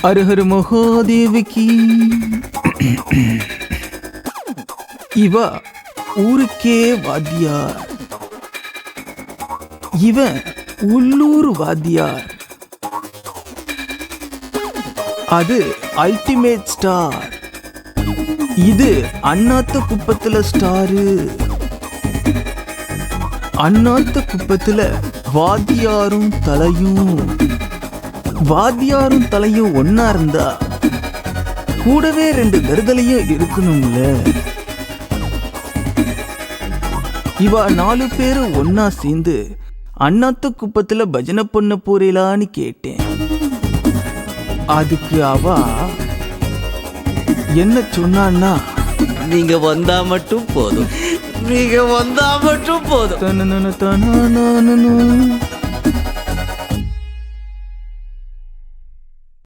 ஹரஹர மகாதேவிக்கு. இவ ஊருக்கே வாத்தியார், இவன் உள்ளூர் வாத்தியார், அது அல்டிமேட் ஸ்டார், இது அண்ணாத்த குப்பத்துல ஸ்டாரு. அண்ணாத்த குப்பத்துல வாத்தியாரும் தலையும் ஒன்னா இருந்தா கூடவே 2 கருதலையும் இருக்கணும்ல. இவ 4 பேரு ஒன்னா சேர்ந்து அண்ணாத்த குப்பத்துல பஜனை பண்ண போறீலான்னு கேட்டேன். அதுக்கு அவ என்ன சொன்னான்னா, நீங்க வந்தா மட்டும் போதும், நீங்க வந்தா மட்டும் போதும்.